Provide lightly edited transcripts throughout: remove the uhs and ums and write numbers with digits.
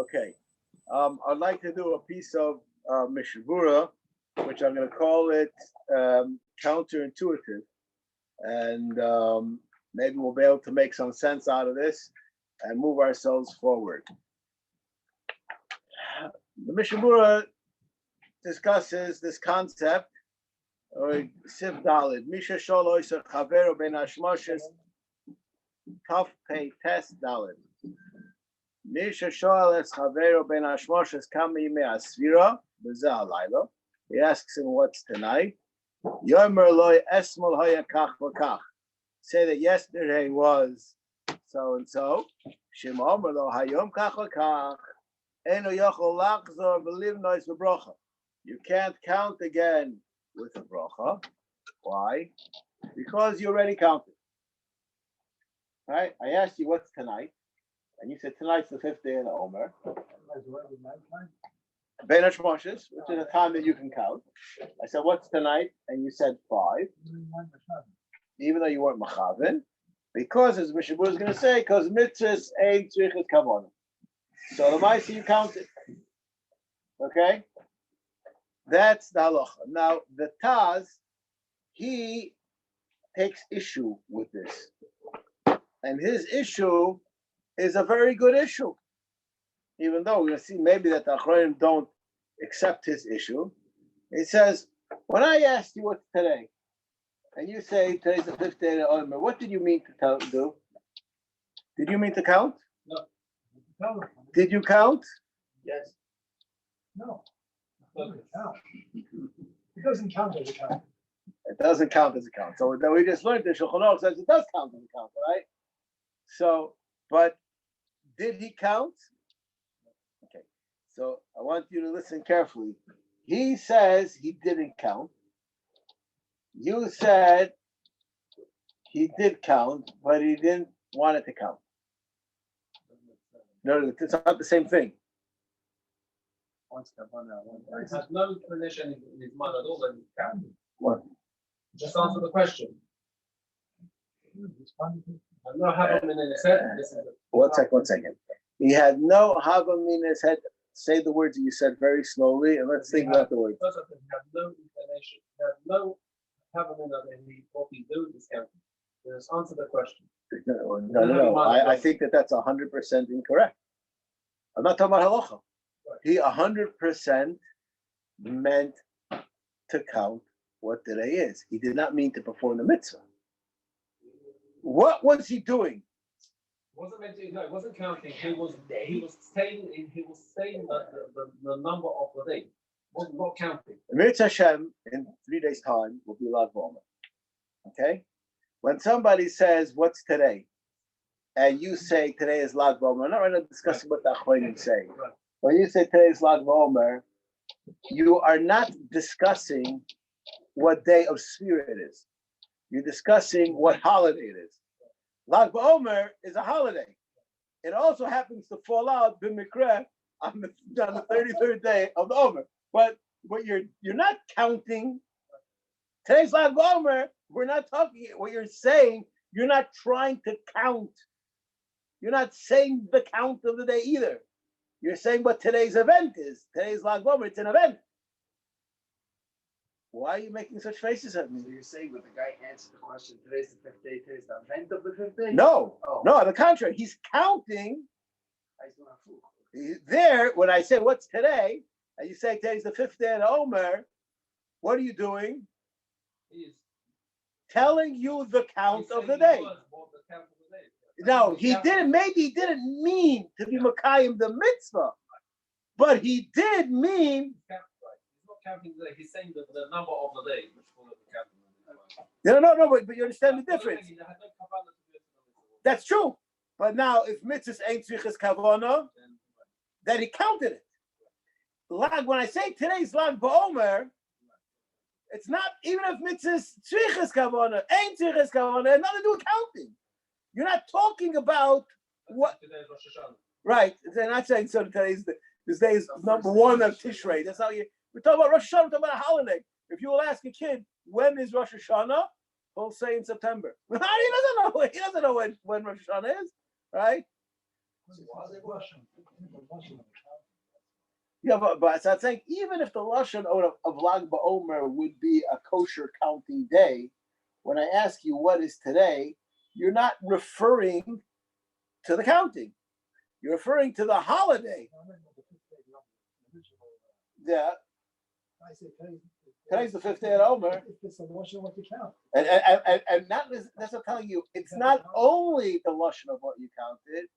Okay. I'd like to do a piece of Mishabura, which I'm going to call it counterintuitive. And maybe we'll be able to make some sense out of this and move ourselves forward. The Mishabura discusses this concept, or Sif Dalid, Misha Sholois Chavero Ben Hashmoshes, Taf Pei Tes Dalid. Misha Sholes Chavero Ben Hashmoshes Kami Me Asvira, B'Zeh Halayla. He asks him, what's tonight? Yomer Loi Esmol Haya Kach V'Kach. Say that yesterday was so and so. Shem Omer Lo Hayom Kach V'Kach. Eno Yochol Lachzor V'Livnois V'Brocha. You can't count again with a bracha. Why? Because you already counted. Right? I asked you what's tonight, and you said tonight's the 5th day of the HaOmer. Ben Hashmoshes, which is a time that you can count. I said, what's tonight? And you said 5. Even though you weren't Machavin. Because, as Mishabur is going to say, because mitzvahs ain't tzrichas kavanah. So the Maisa you counted. Okay? That's the halacha. Now, the Taz, he takes issue with this. And his issue is a very good issue. Even though we're going to see maybe that the Achronim don't accept his issue. He says, when I asked you what's today, and you say today's the 5th day of the HaOmer, what did you mean to do? Did you mean to count? No. Did you count? Yes. No. It doesn't count as a count. It doesn't count as a count. So then we just learned that Shulchan Aruch says it does count as a count, right? So, but did he count? Okay. So I want you to listen carefully. He says he didn't count. You said he did count, but he didn't want it to count. No, it's not the same thing. It has no explanation in his mind at all that he's counting. What? Just answer the question. I know Havam in his head. One second. He had no Havam in his head. Say the words that you said very slowly, and let's think about the words. First of all, he had no inclination. He had no Havam in that what he do is counting. Just answer the question. No. I think that's 100% incorrect. I'm not talking about halacha. He 100% meant to count what today is. He did not mean to perform the mitzvah. What was he doing? Wasn't meant to. No, it wasn't counting. He was saying the number of the day. Was not counting. Mitzvah Hashem in 3 days' time will be Lag BaOmer. Okay, when somebody says, "What's today?" and you say today is Lag BaOmer, I'm not right now discussing what the Achronim say. Right. When you say today is Lag BaOmer, you are not discussing what day of Sefiras it is. You're discussing what holiday it is. Lag BaOmer is a holiday. It also happens to fall out b'mikra on the 33rd day of the HaOmer. But what you're not counting. Today's Lag BaOmer. We're not talking. What you're saying, you're not trying to count. You're not saying the count of the day either. You're saying what today's event is. Today's Lag BaOmer. It's an event. Why are you making such faces at me? So you're saying when the guy answered the question, today's the 5th day, today's the event of the 5th day? No, no, on the contrary. He's counting. There, when I say what's today, and you say today's the 5th day of the HaOmer, what are you doing? He is Telling you the count of the day. No, he didn't. Maybe he didn't mean to be Makayim the mitzvah, but he did mean. Counting the day. He's saying the number of the day. No, but you understand the difference. That's true. But now, if mitzvahs ain't tzrichas kavanah, then he counted it. When I say today's Lag BaOmer, it's not, even if mitzvahs tzrichas kavanah, ain't tzrichas kavanah, it has nothing to do with counting. You're not talking about what. Right. They're not saying so this day is number 1 of Tishrei. That's how you. We're talking about Rosh Hashanah, we're talking about a holiday. If you will ask a kid, when is Rosh Hashanah? He'll say in September. He doesn't know when Rosh Hashanah is, right? Yeah, but so I'm saying even if the lashon of Lag BaOmer would be a kosher counting day, when I ask you what is today, you're not referring to the counting. You're referring to the holiday. Yeah. Today's the fifth day of Omer. And not that's what I'm telling you. It's not only the lashon of what you counted.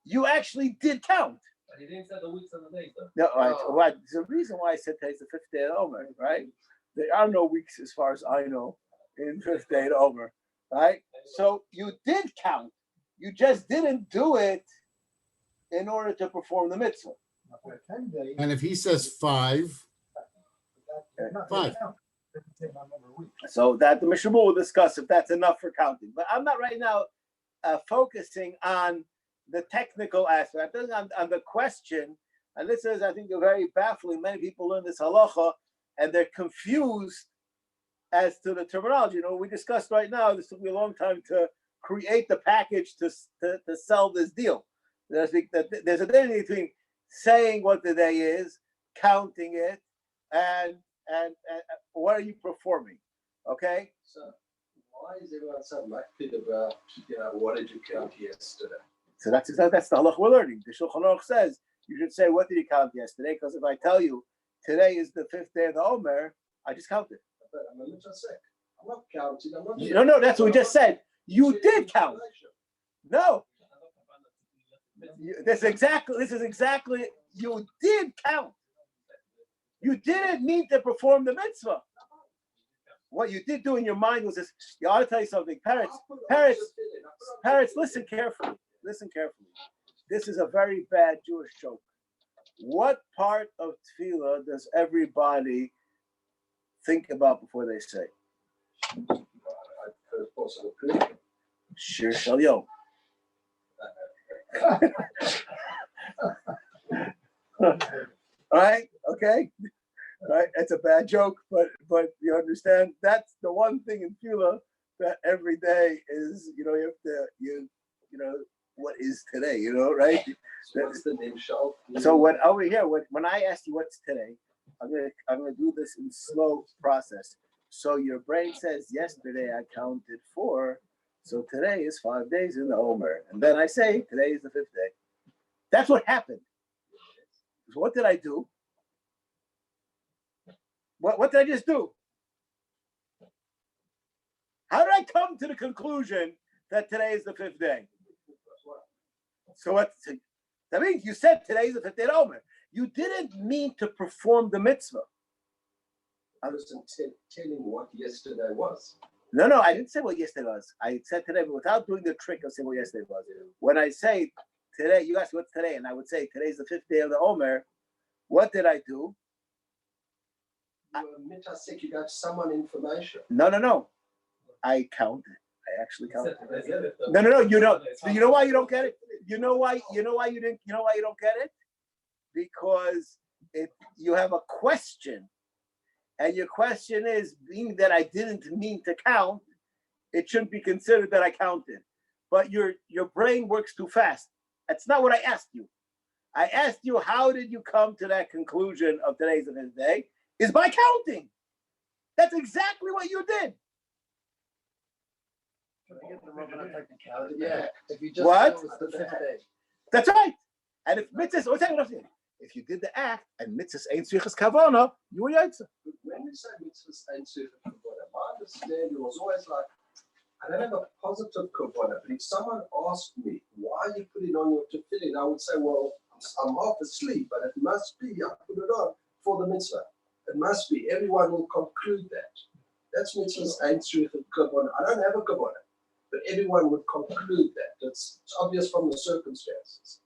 You actually did count. But he didn't say the weeks and the days, though. No, right. There's a reason why I said today's the fifth day of Omer, right? There are no weeks, as far as I know, in fifth day of Omer, right? So you did count. You just didn't do it in order to perform the mitzvah. And if he says 5, 5. So that the Mishnah will discuss if that's enough for counting. But I'm not right now focusing on the technical aspect. I'm focusing on the question, and this is, I think, a very baffling. Many people learn this halacha, and they're confused as to the terminology. You know, we discussed right now, this took me a long time to create the package to sell this deal. There's a difference between saying what the day is, counting it, and what are you performing? Okay? So why is everyone so reluctant about, what did you count yesterday? So that's the halach we're learning. The Shulchan Aruch says you should say, what did you count yesterday? Because if I tell you today is the fifth day of the Omer, I just counted. But I'm a little sick. I'm not counting. I'm not. No, that's what we just said. You did count. No. This is exactly. You did count. You didn't need to perform the mitzvah. What you did do in your mind was this. You ought to tell you something, parrots. Listen carefully. Listen carefully. This is a very bad Jewish joke. What part of tefillah does everybody think about before they say? Shir Shal Yom. All right? Okay? Right? It's a bad joke, but you understand that's the one thing in tefillah that every day is, you have to what is today, right? So what's the name Shal? So when I ask you what's today, I'm gonna do this in slow process. So your brain says yesterday I counted 4, so today is 5 days in the Omer, and then I say today is the 5th day. That's what happened. So what did I do? What did I just do? How did I come to the conclusion that today is the 5th day? So that means you said today is the 5th day of Omer. You didn't mean to perform the mitzvah. I was telling what yesterday was. No, I didn't say what yesterday was. I said today, but without doing the trick of saying what yesterday was. When I say today, you ask what's today, and I would say today's the 5th day of the Omer. What did I do? You got someone information. No. I counted. I actually counted. No. You don't. You know why you don't get it? You know why you didn't. You know why you don't get it? Because you have a question, and your question is, being that I didn't mean to count, it shouldn't be considered that I counted. But your brain works too fast. That's not what I asked you. I asked you, how did you come to that conclusion of today's the 5th day? Is by counting. That's exactly what you did. Yeah. If you just What? It was the 5th day. That's right. And if mitzvahs, if you did the act and mitzvahs ain't tzrichas kavana, you were yaitza. When you say mitzvahs ain't tzrichas kavana, my understanding was always like, I don't have a positive kavana, but if someone asked me, why are you putting on your tefillin, I would say, well, I'm half asleep, but it must be, I put it on for the mitzvah. It must be. Everyone will conclude that. That's mitzvahs ain't tzrichas kavana. I don't have a kavana, but everyone would conclude that. It's obvious from the circumstances.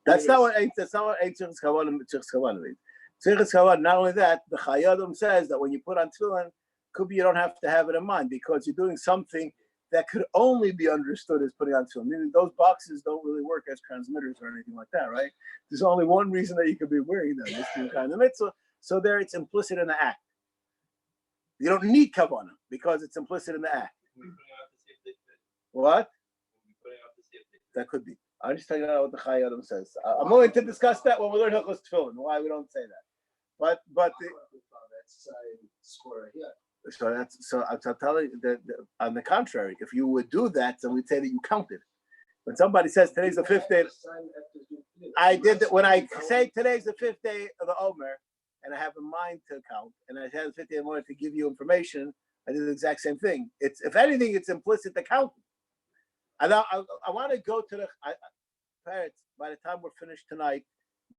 That's not what tzrichas kavana means. Tzrichas kavana, not only that, the Chayadim says that when you put on tefillin, could be you don't have to have it in mind because you're doing something that could only be understood as putting on tefillin. Meaning those boxes don't really work as transmitters or anything like that, right? There's only one reason that you could be wearing them, is to kind of mitzvah. So there, it's implicit in the act. You don't need kavanah because it's implicit in the act. What? That could be. I'm just telling you what the HaOmer says. I'm willing to discuss that when we learn Hilchos Tefillin, why we don't say that. But so I'm telling you that on the contrary, if you would do that, then we'd say that you counted. When somebody says today's the 5th day, I did that when I say today's the 5th day of the Omer, and I have a mind to count, and I had the 5th day in order to give you information, I did the exact same thing. It's, if anything, it's implicit to count. I want to go to the parents. By the time we're finished tonight,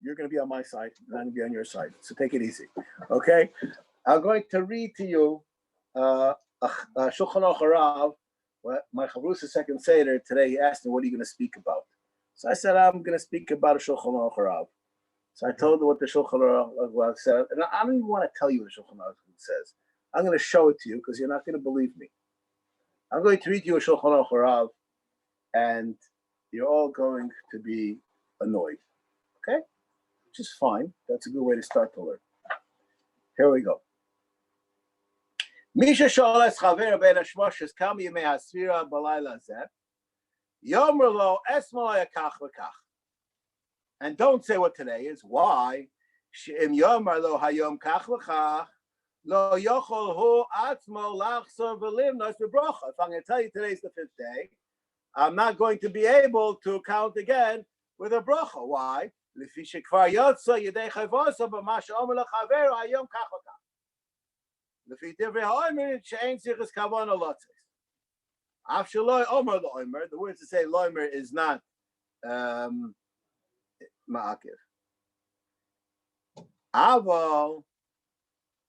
you're going to be on my side, and I'm going to be on your side. So take it easy, okay? I'm going to read to you Shulchan Aruch, what my Chavrusa second Seder today. He asked me, "What are you going to speak about?" So I said, "I'm going to speak about a Shulchan Aruch." So I told her what the Shulchan Aruch said, and I don't even want to tell you what the Shulchan Aruch says. I'm going to show it to you because you're not going to believe me. I'm going to read you a Shulchan Aruch, and you're all going to be annoyed, okay? Which is fine. That's a good way to start to learn. Here we go. Misha sholes chaver ben hashmoshes kam yemei hasfira balayla zeh yomer lo esmo yakach v'kach. And don't say what today is. Why? She'im yomer lo hayom kach v'kach lo yochol hu atzmo lachzor v'limnos v'brocha. If I'm going to tell you today's the 5th day, I'm not going to be able to count again with a bracha. Why? Lefi shekvar yotza yedei chavosa b'ma she'omer lechaveru hayom kach v'kach. Lefi divrei HaOmer she'ein tzrichas kavana lotzes. Af sheloi omer lo'omer. The word to say lo'omer is not ma'akiv. Aval.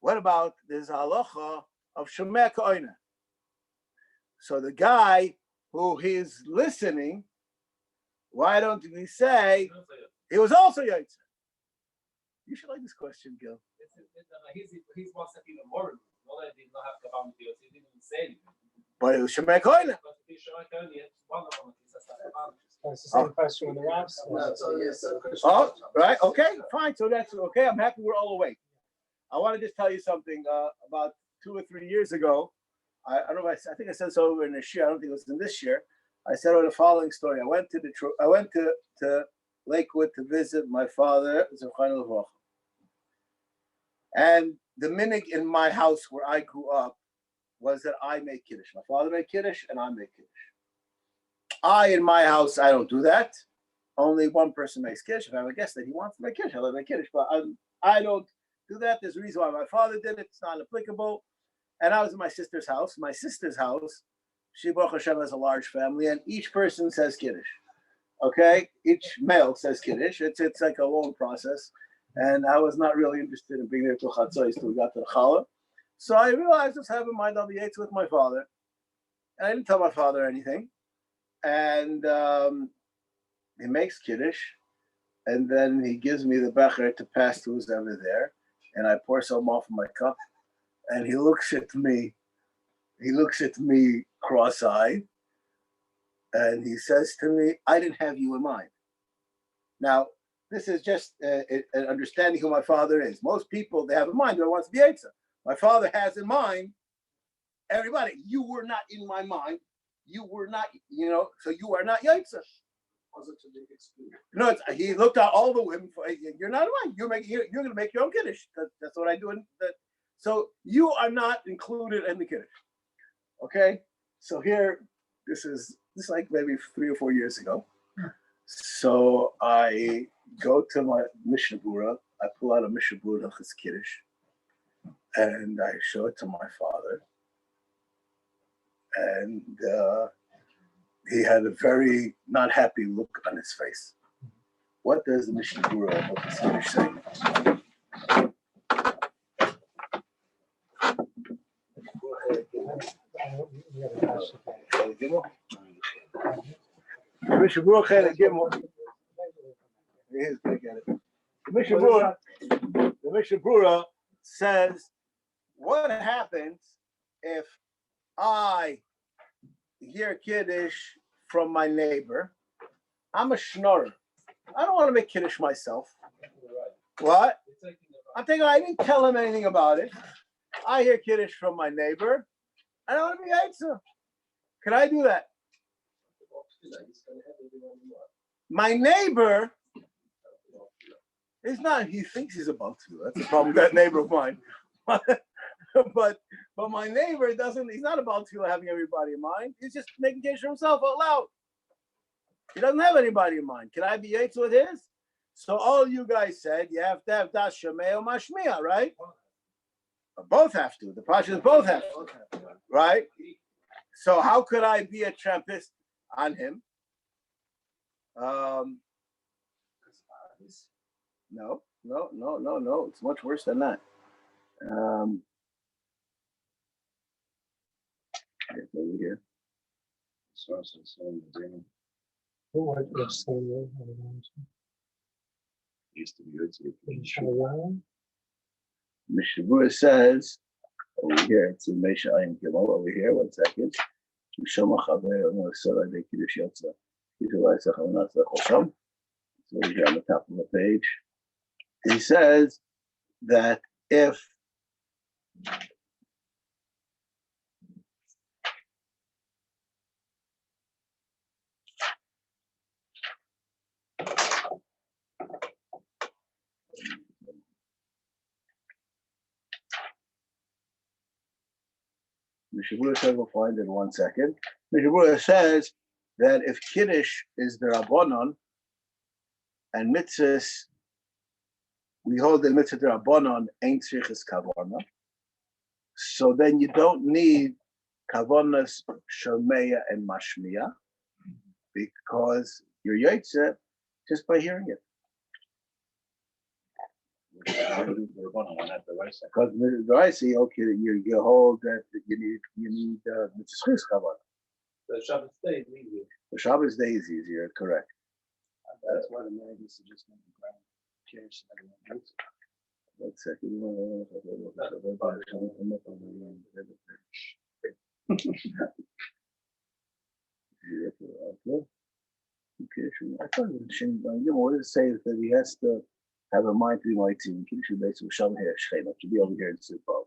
What about this halacha of shomeh ka'oina? So the guy who he's listening, why don't we say he was also Yaitse? You should like this question, Gil. He's one step even more. Not did not have Kavam Dios, he didn't even say anything. But it was Shemei Koine. That's the same question when the Rav says. Oh, right, okay, fine. So that's okay. I'm happy we're all awake. I want to just tell you something. About 2 or 3 years ago, I don't know if I think I said so in this year. I don't think it was in this year. I said the following story. I went to Lakewood to visit my father, and the minhag in my house where I grew up was that I make kiddush. My father made kiddush, and I make kiddush. In my house, I don't do that. Only one person makes kiddush. If I have a guest that he wants to make kiddush, I'll make kiddush. But I don't do that. There's a reason why my father did it. It's not applicable. And I was in my sister's house. My sister's house, she Baruch Hashem has a large family, and each person says kiddush. Okay, each male says kiddush. It's like a long process, and I was not really interested in being there till Chatzos till we got to the Challah. So I realized I was having my WH with my father, and I didn't tell my father anything. And he makes kiddush, and then he gives me the becher to pass to who's ever there, and I pour some off my cup, and he looks at me. He looks at me cross-eyed, and he says to me, "I didn't have you in mind." Now, this is just an understanding who my father is. Most people, they have in mind, they want to be Eitzah. My father has in mind everybody. You were not in my mind. You were not, so you are not Eitzah. No, he looked at all the women. You're not in mine. You're going to make your own kiddush. That's what I do. So you are not included in the kiddush. Okay, so here, this is like maybe 3 or 4 years ago. So I go to my Mishnah Berurah. I pull out a Mishnah Berurah of his kiddush, and I show it to my father. And he had a very not happy look on his face. What does the Mishnah Berurah of his kiddush say? Mishnah Berurah Chelik Gimel. He's going to get it. The Mishnah Berurah says, what happens if I hear kiddush from my neighbor? I'm a schnorrer. I don't want to make kiddush myself. What? I'm thinking I didn't tell him anything about it. I hear kiddush from my neighbor. I don't want to be Eitzah. Can I do that? My neighbor is not. He thinks he's about to. That's the problem with that neighbor of mine. but my neighbor doesn't. He's not about to having everybody in mind. He's just making case for himself out loud. He doesn't have anybody in mind. Can I be yaitz with his? So all you guys said you have to have das shemei or mashmiya, right? Both have to. The Pashas both have to, right? So how could I be a Trumpist on him? No. It's much worse than that. Over here. Used to be Mishabura says over here. It's in Mesha Ayin Gimel over here. 1 second. So over here on the top of the page. He says that if Mishabura says, we'll find it in 1 second. Mishabura says that if Kiddush is the Rabbanon and mitzvahs, we hold the mitzvah the Rabbanon ain't tzrichas kavana. So then you don't need kavanas shomeya and mashmiya because you're yaitze just by hearing it. Because the Raisi, okay, you hold that you need mitzvahs kavana. The Shabbos day is easier. The Shabbos day is easier, correct. That's why the man used to just make the ground cares. 1 second. I thought you always say that he has to have a mind to be mighty. Should be over here in Super.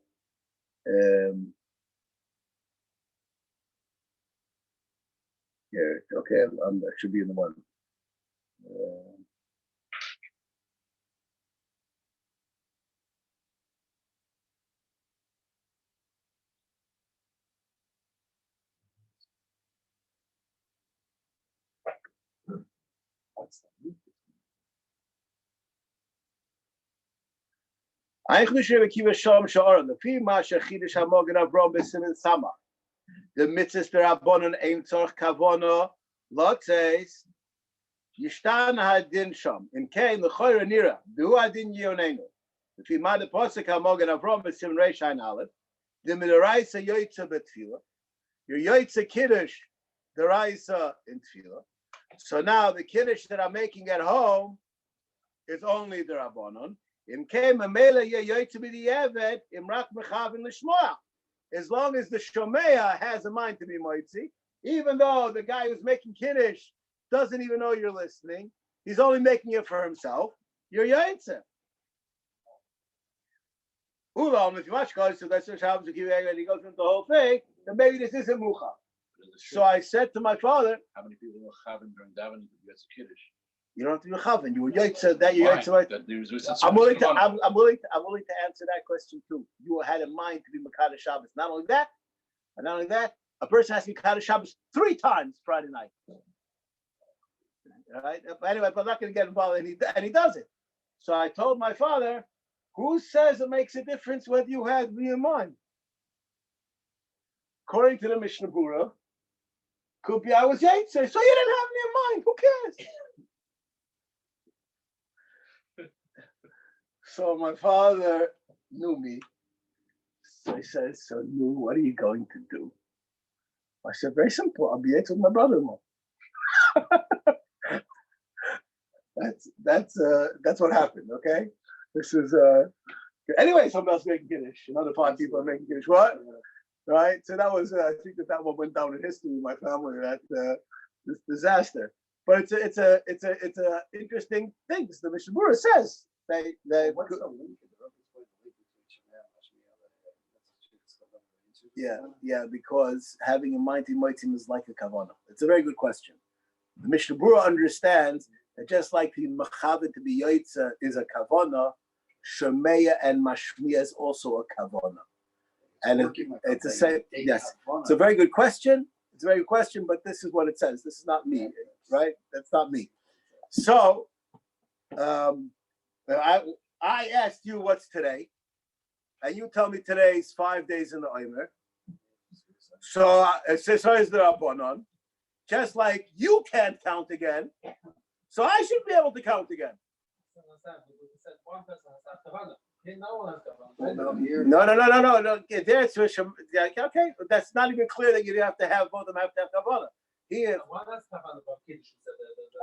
Yeah, okay, that should be in the one. The mitzvahs derabanan ein tzorch kavana lotzes yishtan hadin sham in kain l'choyra nira du hadin yonenu. If you mad the pasuk hamogen Avram b'sim reishain aleph the midaraisa yoytza betfila your yoytza kiddush deraisa in tefila. So now the kiddush that I'm making at home is only the rabbanon. In kain mamela yoytza b'di'evet imrak mechavin l'shmoach. As long as the Shomeya has a mind to be moitzi, even though the guy who's making Kiddush doesn't even know you're listening, he's only making it for himself, you're Yaitze. Ulam, if you watch God, so that's the Shabbos, and he goes into the whole thing, then maybe this isn't Mucha. So I said to my father, how many people were having during davening to get Kiddush? You don't have to be Chavin. You were Yaitze, that you're Yaitze. I'm willing to answer that question too. You had in mind to be Makada Shabbos. Not only that, a person has to be Makada Shabbos 3 times Friday night. All right. But anyway, but I'm not going to get involved, and he does it. So I told my father, who says it makes a difference whether you had me in mind? According to the Mishnah Berurah, could be I was Yaitze, so you didn't have me in mind. Who cares? So my father knew me. So he says, so Nu, what are you going to do? I said, very simple. I'll be with my brother-in-law. That's what happened, okay? This is anyway, somebody else making Kiddush. Another 5 people are making Kiddush. What? Right? So that was I think that one went down in history in my family, that this disaster. But it's a interesting thing. The Mishnah Berurah says they What's the link? Yeah, because having a mighty is like a kavanah. It's a very good question. The Mishnah Berurah understands that just like the Mechaven to be Yaitza is a Kavana, Shemeya and Mashmiya is also a Kavana. And it's the same. Yes, it's a very good question. It's a very good question, but this is what it says. This is not me, right? That's not me. So, I asked you what's today, and you tell me today's 5 days in the HaOmer. So it says so is the Rabbanon. Just like you can't count again, so I should be able to count again. No. There's okay. That's not even clear that you have to have both of them have to have kavanah. Here.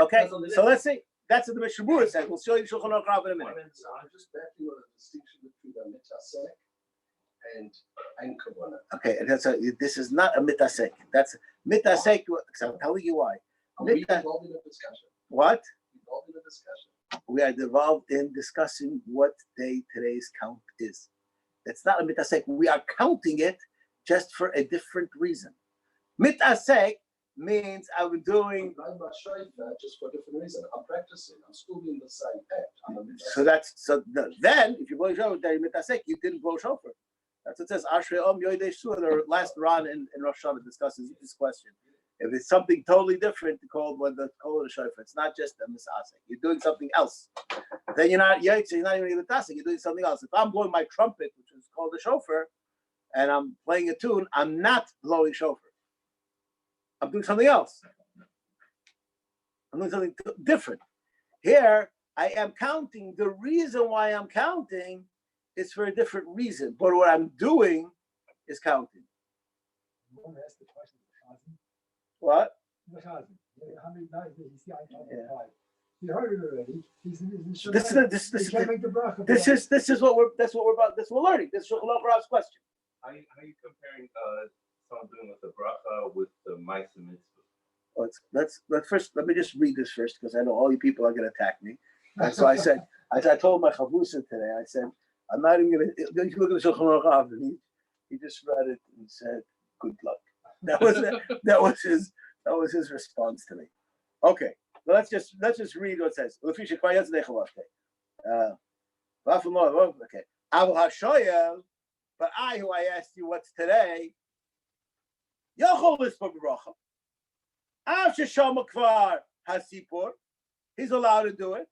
Okay, so let's see. That's what the Mishnah Berurah says. We'll show you Shulchan Aruch Rav in a minute. So I'm just backing on a distinction between the mitasek and kavanah. Okay, this is not a mitasek. That's mitasek. So I'm telling you why. Are we involved in a discussion? What? Involved in a discussion. We are involved in discussing what day today's count is. It's not a mitasek. We are counting it just for a different reason. Mitasek means I'm doing. I'm not sure just for a different reason. I'm practicing. I'm still doing the same act. Then if you blow shofar, mitasek, you didn't blow shofar. That's what it says. Ashrei Om Yodei Shua. The last Ran in Rosh Hashanah discusses this question. If it's something totally different, called when the call of the shofar, it's not just a misasek. You're doing something else. Then you're not yaitz. You're not even a tasek. You're doing something else. If I'm blowing my trumpet, which is called the shofar, and I'm playing a tune, I'm not blowing shofar. I'm doing something else. I'm doing something different. Here, I am counting. The reason why I'm counting is for a different reason. But what I'm doing is counting. You want to ask the question of What? How many nights did he see? You heard it already. This is what we're about. This we're learning. This is Shulchan Aruch Rav's question. How you comparing something with the bracha with the ma'aseh mitzvah? Let's first. Let me just read this first because I know all you people are going to attack me. And so I said, I told my chavusa today. I said, I'm not even going to look at the Shulchan Aruch Rav, and he just read it and said, "Good luck." That was his response to me. Okay, well, let's just read what it says. Okay. Avu hashoyel, but who I asked you what's today. Yochol lispa b'bracha. Av sheshama kvar hasipur. He's allowed to do it.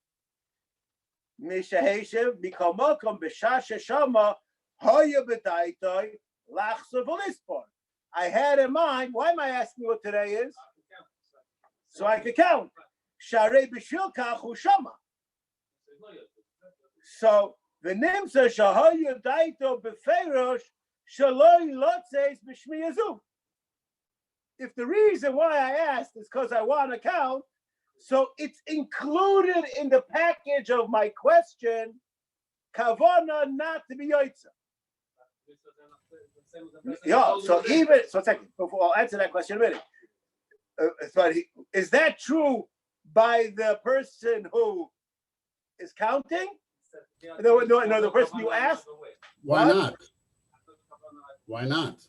Mishaheshev b'kamokom b'shah sheshama hoya b'daitoi lachsa v'lispor. I had in mind, why am I asking what today is? So I could count. Sharei b'shilkach u'shama. So v'nimsa shahoya daito b'feirosh shaloi lotzeis b'shmiyazu. If the reason why I asked is because I want to count, so it's included in the package of my question, kavana not to be yoitza. Yeah, so a second, before I'll answer that question in a minute. Is that true by the person who is counting? No, the person you asked? Why not? Why not?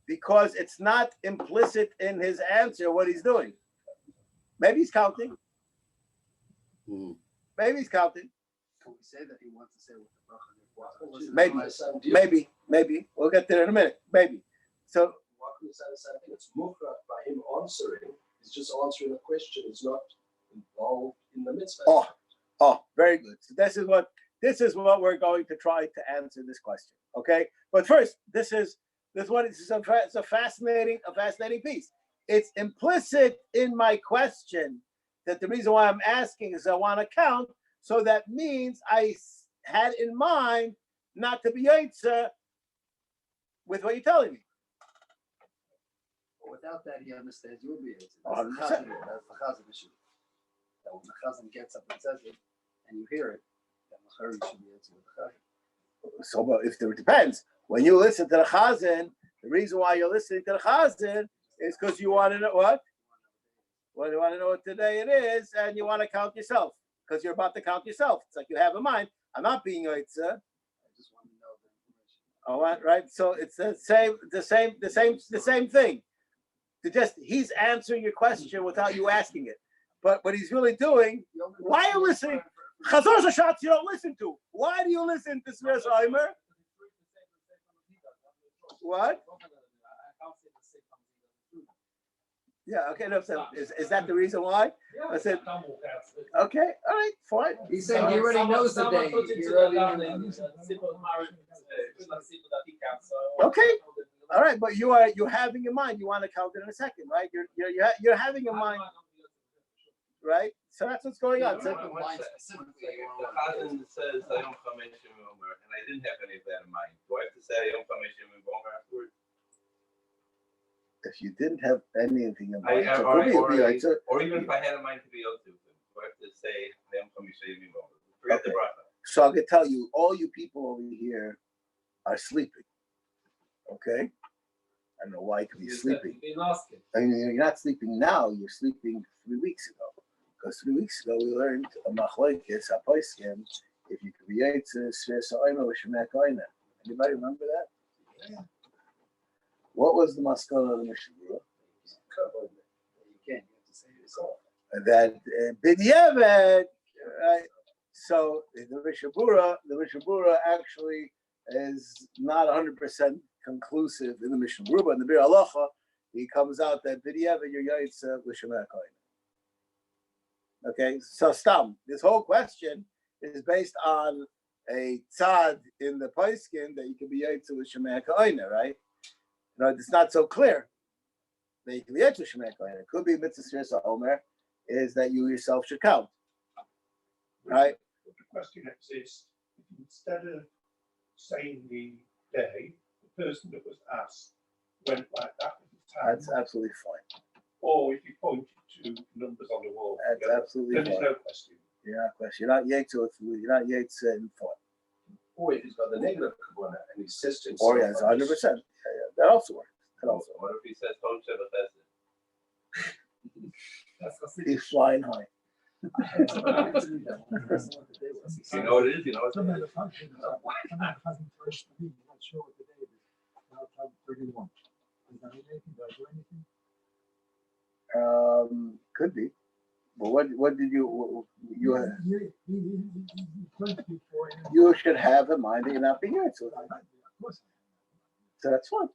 Because it's not implicit in his answer what he's doing. Maybe he's counting. Maybe he's counting. Can we say that he wants to say what the bracha? Maybe. We'll get there in a minute. Maybe. So why can we say the same thing? It's mukhrach by him answering. He's just answering a question. He's not involved in the mitzvah. Oh, very good. So this is what we're going to try to answer this question. Okay, but first, this is a fascinating piece. It's implicit in my question that the reason why I'm asking is I want to count. So that means I had in mind not to be yaitza with what you're telling me. Without that, he understands you will be yaitza. That's the chazan issue. That when the chazan gets up and says it, and you hear it, then the chari should be yaitza with the chazan. So, if it depends, when you listen to the chazan, the reason why you're listening to the chazan is because you want to know what? Well, you want to know what today it is, and you want to count yourself because you're about to count yourself. It's like you have in mind. I'm not being yaitza. I just want to know the information. All right, right. So it's the same thing. he's answering your question without you asking it. But what he's really doing, why are you listening? Chazor Shashatz you don't listen to. Why do you listen to Sefiras HaOmer? What? Yeah, okay, no, so is that the reason why? I said, okay, all right, fine. He's saying he already knows the day. Okay, all right, but you're having in mind, you want to count it in a second, right? You're having in mind, right? So that's what's going on. So, If the Chazan says Hayom Chamesh Yemim Omer, and I didn't have any of that in mind, do I have to say Hayom Chamesh Yemim Omer afterwards? if you didn't have anything in mind, Or even if I had in mind to be able to, do I have to say Hayom Chamesh Yemim Omer? Forget the bracha. so I can tell you, all you people over here are sleeping. Okay? I don't know why you could be sleeping. I mean, you're not sleeping now, you're sleeping 3 weeks ago. Because 3 weeks ago we learned a machlokes hapoiskim if you could be Sefiras HaOmer with Shemek Oina. Anybody remember that? Yeah. What was the maskana of the Mishnah? You can't. You have to say it yourself. That b'diavad, right? So the Mishnah Berurah actually is not 100% conclusive in the Mishnah Berurah, but in the Bir Halacha, he comes out that b'diavad you're yaitza with Shemek Oina. Okay, so this whole question is based on a tzad in the poiskin that you can be yaitza with Shemek Oina, right? No, it's not so clear that you can be yaitza with Shemek Oina. It could be mitzvah Sefiras HaOmer is that you yourself should count, right? The question exists, instead of saying the day, the person that was asked went like that with the time. That's absolutely fine. Or if you pointed to numbers on the wall, That's absolutely then there's fine. no question. You're not yaitza in thought. Or if he's got the negative kavanah and he says to himself, Or yes, 100%. That also works. What if he says Tom Sheva Chesed? He's flying high. You know what it is, you know what Some it of is. the functions are hasn't first to me, not sure what the date is. Now time 31. Is that anything? Do I do anything? Could be. But what did you you should have in mind that you're not being here. So that's fine.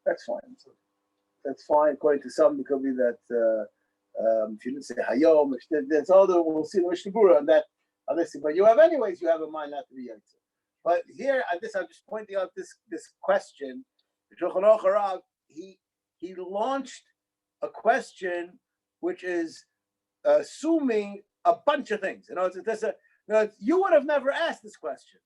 That's fine. That's fine. According to some, it could be that if you didn't say Hayom, there's other, we'll see the Mishnah Berurah on that. But you have anyways, you have in mind not to be Yaitzer. But here, I'm just pointing out this question. He launched a question which is assuming a bunch of things. You would have never asked this question.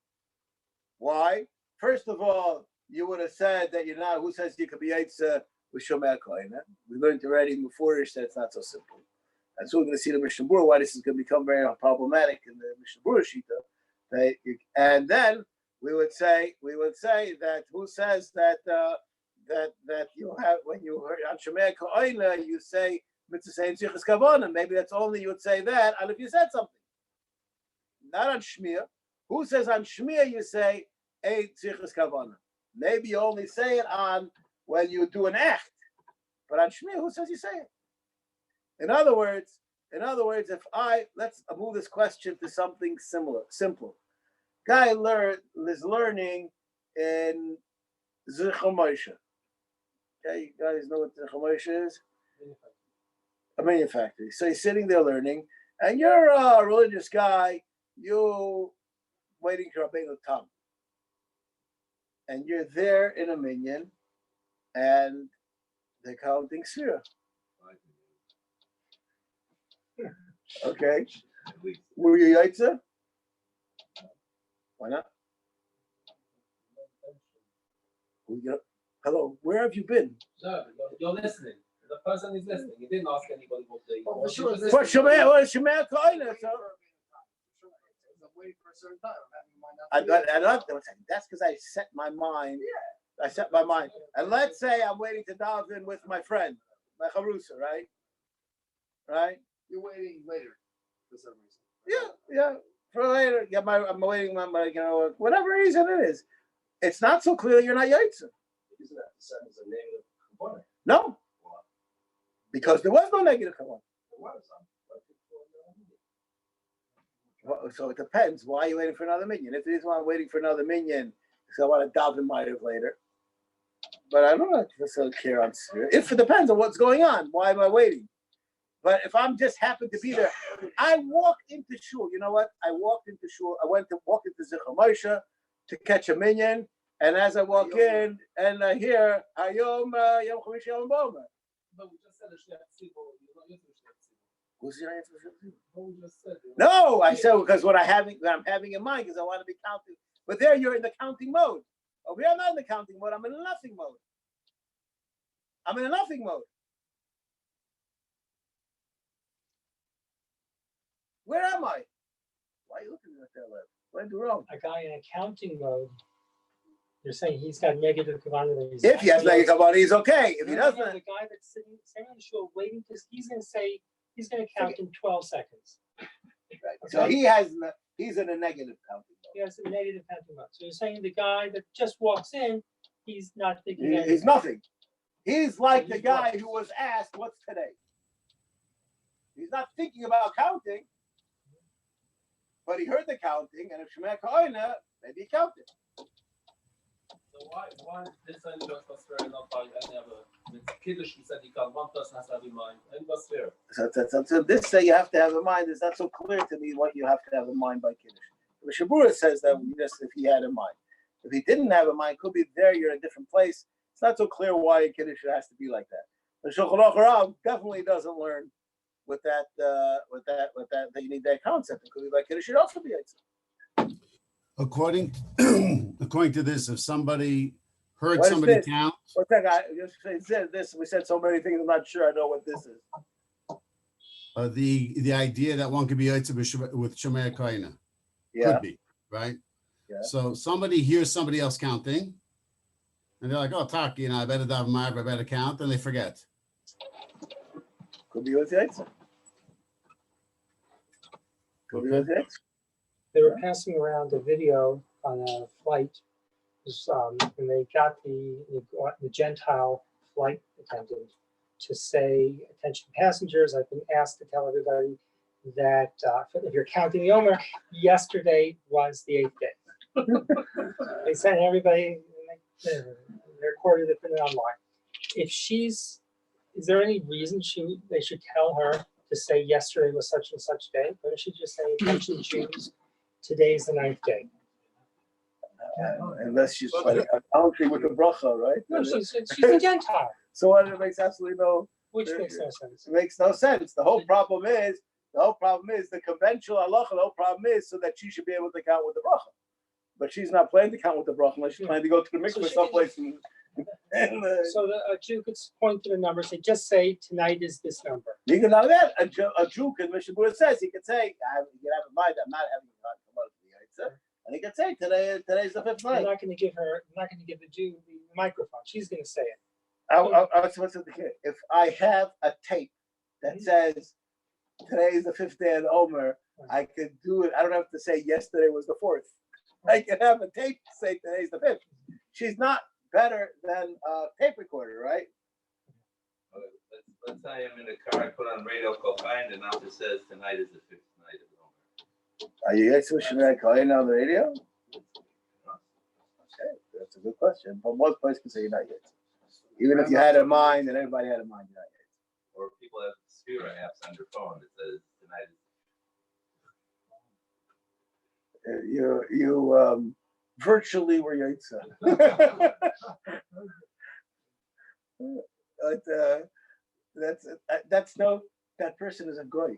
Why? First of all, you would have said that you're not. Who says you could be Yaitzer with Shemek Oina? We learned already before that it's not so simple. And so we're going to see the Mishnah Berurah why this is going to become very problematic in the Mishnah Berurah Shita. And then we would say that who says that that you have when you heard on Shemek Oina you say mitzvah saying Zichus Kavana. Maybe that's only you would say that, and if you said something, not on Shmiya. Who says on Shmiya you say a Zichus Kavana? Maybe you only say it on when you do an act, but on Shmiya, who says you say it? In other words, if let's move this question to something simple. Guy is learning in Zichur Moshe. Okay, you guys know what Zichur Moshe is? A manufacturer. So he's sitting there learning, and you're a religious guy. You waiting for Rabbeinu Tam, and you're there in a minyan, and they're counting Sfira. Okay. Were you Yaitza? Why not? Hello, where have you been? No, you're listening. The person is listening. He didn't ask anybody what they Well, sure, want. What Shemek Oina? So waiting for a certain time. that's because I set my mind. I set my mind. And let's say I'm waiting to dive in with my friend, my charusa, right? Right? You're waiting later for some reason. Yeah. For later. Yeah, I'm waiting my whatever reason it is. It's not so clear you're not Yaitza. isn't that the same as a negative component? No, because there was no negative kavanah. What is So it depends. Why are you waiting for another minion? If the reason why I'm waiting for another minion because I want to daven Ma'ariv later, but I don't necessarily care on Sefiras. If it depends on what's going on, why am I waiting? But if I'm just happen to be there, I walked into shul. You know what? I walked into shul. I walked into Zichron Moshe to catch a minion, and as I walk in, and I hear HaOmer Yom Chamishi Yom HaOmer. But we just said that Shliach Tzibur, you're not using Shliach Tzibur. Who's the answer? What we just said. No, I said because what I'm having in mind because I want to be counting. But there you're in the counting mode. Over here I'm not in the counting mode. I'm in a nothing mode. I'm in a nothing mode. Where am I? Why are you looking at that left? What did I do wrong? A guy in accounting mode, you're saying he's got negative kavanah. If he has negative kavanah, he's okay. If he doesn't, the guy that's sitting on the shul waiting, because he's going to say he's going to count in 12 seconds. right. Okay. So he's in a negative counting mode. He has a negative counting mode. So you're saying the guy that just walks in, he's not thinking anything. He's nothing. He's like the guy who was asked, "What's today?" He's not thinking about counting. But he heard the counting, and if Shemaya Koina, maybe he counted. So why this only goes for Sefiras, not by any other? With Kiddush, we said you can one person has to have in mind, and was Sefiras. So this say you have to have in mind is not so clear to me what you have to have in mind by Kiddush. The Shabura says that just if he had in mind. If he didn't have in mind, could be there, you're in a different place. It's not so clear why a Kiddush has to be like that. The Shulchan Aruch Rav definitely doesn't learn with that you need that concept. It could be like Kiddush, should also be Yitzhak. According to this, if somebody heard What is somebody this? count, What's that guy? Said this. We said so many things. I'm not sure I know what this is. the idea that one could be Yitzhak with Shemaya Koina Yeah. could be, right? Yeah. So somebody hears somebody else counting, and they're like, "Oh, Taki, I better daven Ma'ariv, I better count," and they forget. Could be with Yitzhak. Could be with Yitzhak. They were passing around a video on a flight, and they got the Gentile flight attendant to say, "Attention passengers, I've been asked to tell everybody that if you're counting the HaOmer, yesterday was the 8th day." They sent everybody, they recorded it, put it online. Is there any reason they should tell her to say yesterday was such and such day? Or they should just say, "Attention Jews, today's the 9th day"? Unless she's countering with the bracha, right? No, she's a Gentile. So what? It makes absolutely no. Which makes no sense. It makes no sense. The whole problem is the conventional halacha. The whole problem is so that she should be able to count with the bracha, but she's not planning to count with the bracha unless she's planning to go to the mikveh someplace. So a Jew could point to the number, just say tonight is this number. You can know that a Jew can. Mishabura says he can say, "You can have in mind. I'm not having a and he can say today's the 5th night." I'm not going to give the Jew the microphone. She's going to say it. If I have a tape that says today is the 5th day of the HaOmer, I could do it. I don't have to say yesterday was the 4th. I can have a tape say today's the 5th. She's not better than a tape recorder, right? Let's say I'm in the car, I put on radio call find, and now it says tonight is the 5th night of the HaOmer. Are you guys switching that calling on the radio? Okay, that's a good question. But most places can say you're not yet. Even if you had a mind and everybody had a mind, you're not yet. Or people have Sefiras apps on their phone that says tonight is. You virtually were Yitzhak. But that person is a goy.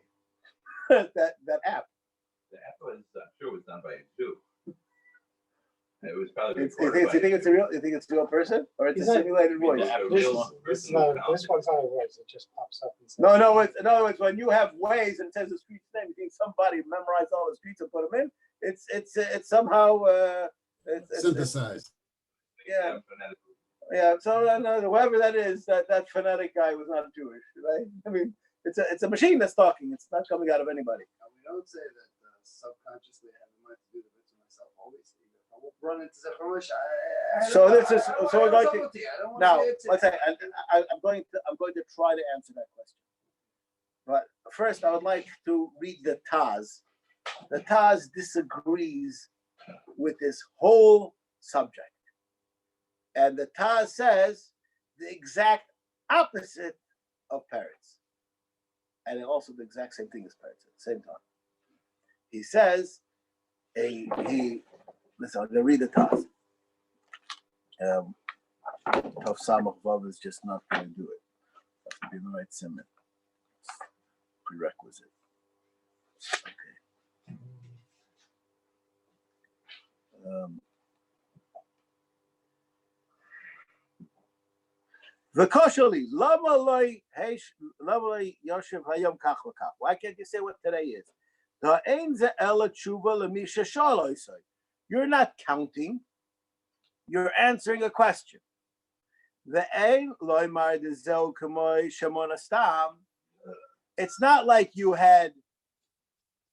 that app. The app was, I'm sure, was done by a Jew. It was probably. You think it's a real person, or it's a simulated voice? This one's not a voice. It just pops up. No. In other words, when you have Waze and it says the street's name, you think somebody memorized all the streets and put them in. It's somehow Synthesized. Yeah. So whoever that is, that phonetic guy was not Jewish, right? I mean, it's a machine that's talking. It's not coming out of anybody. We don't say that subconsciously I have in mind to do the bits of myself always. will run into the Harush. So this is so we're going to now. Let's say I'm going to try to answer that question. But first, I would like to read the Taz. The Taz disagrees with this whole subject, and the Taz says the exact opposite of Peretz, and also the exact same thing as Peretz at the same time. He says, listen, I'm going to read the Taz. Tov Samach Vav is just not going to do it. It has to be the right simon. Prerequisite. Okay. V'koshali lama loy yoshev hayom kach v'kach. Why can't you say what today is? Ha'ein ze ela tshuva lemisha shaloi say. You're not counting. You're answering a question. Ve'ein loy mar dezel k'moy shemona stam. It's not like you had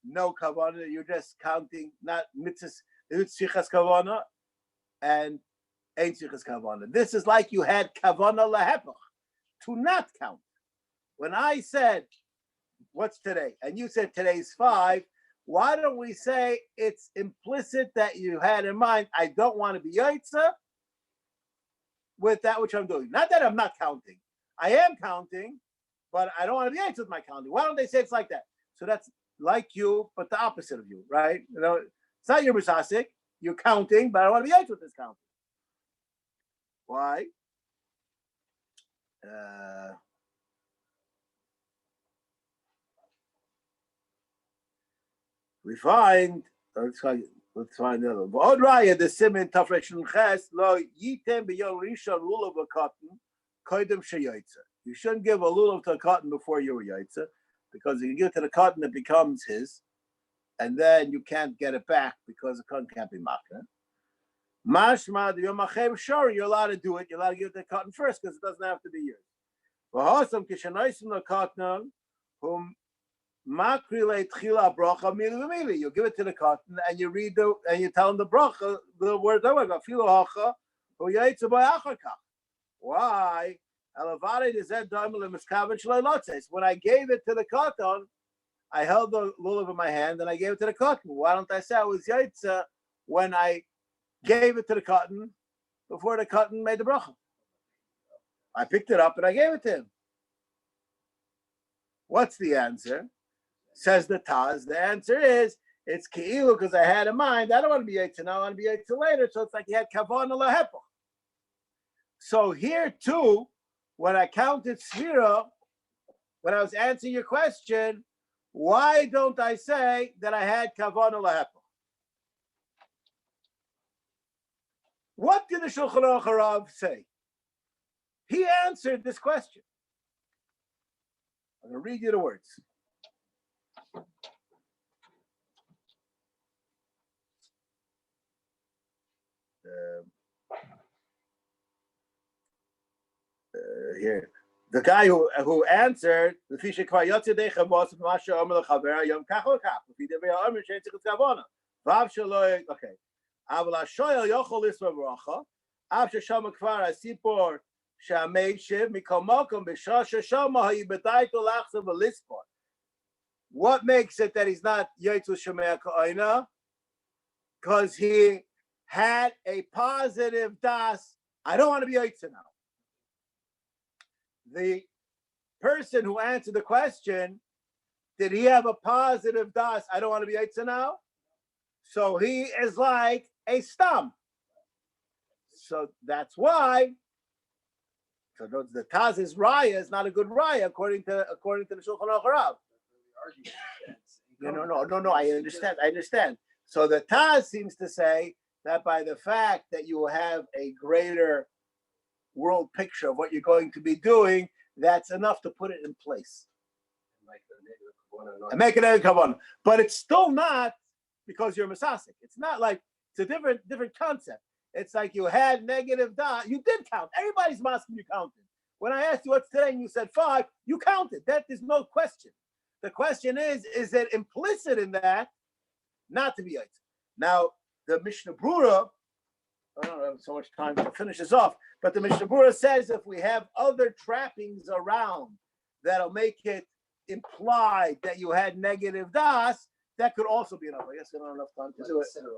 no kavanah. You're just counting, not mitzvahs, tzrichas kavanah, and ain't tzrichas kavanah. This is like you had kavanah lahepach, to not count. When I said, what's today? And you said today's 5, why don't we say it's implicit that you had in mind, I don't want to be yaitza with that which I'm doing. Not that I'm not counting. I am counting, but I don't want to be yaitza with my counting. Why don't they say it's like that? So that's like you, but the opposite of you, right? You know, it's not your misasik. You're counting, but I don't want to be yaitza with this counting. Why? We find, let's find another. V'od raya the simin tafresh ches lo yitem b'yom rishon lulav v'katan koydem sheyaitza. You shouldn't give a lulav to a cotton before you were yaitza, because if you give it to the cotton, it becomes his, and then you can't get it back because the cotton can't be makna. Mashma yom achem sure you're allowed to do it. You're allowed to give it to the cotton first because it doesn't have to be yours. V'hosam kishanaisim the cotton whom. You give it to the cotton and you read and you tell him the bracha, the word that way. Why? When I gave it to the cotton, I held the lulav in my hand and I gave it to the cotton. Why don't I say I was yaitza when I gave it to the cotton before the cotton made the bracha? I picked it up and I gave it to him. What's the answer? Says the Taz. The answer is it's keilu because I had in mind. I don't want to be yaitza now. I want to be yaitza later. So it's like you had kavanah lahepach. So here too, when I counted Sefira, when I was answering your question, why don't I say that I had kavanah lahepach? What did the Shulchan Aruch Harav say? He answered this question. I'm going to read you the words. Here, the guy who answered the fisher kvayotzedecha was masha HaOmer lechaver yom kach lekach. If the HaOmer shein tzich kavana, vav shaloi okay. Aval hashoyel yochol lisva bracha. Av sheshama kvar asipor shameishiv mikol mokom b'shah sheshama hayibedaitu lachzav v'lispor. What makes it that he's not yaitzu shemei ka'ina? Because he had a positive das. I don't want to be yaitzu now. The person who answered the question, did he have a positive das? I don't want to be yaitza now. So he is like a stam. So that's why. So the Taz's raya is not a good raya according to the Shulchan Aruch Harav. No. I understand. So the Taz seems to say that by the fact that you have a greater world picture of what you're going to be doing, that's enough to put it in place. And make it a kavanah. But it's still not because you're misasik. It's not like it's a different concept. It's like you had negative dot. You did count. Everybody's masking you counted. When I asked you what's today and you said 5, you counted. That is no question. The question is it implicit in that not to be yaitz? Now, the Mishnah Brura, I don't have so much time to finish this off, but the Mishnah Brura says if we have other trappings around that'll make it implied that you had negative das, that could also be enough. I guess I don't have enough time to do it.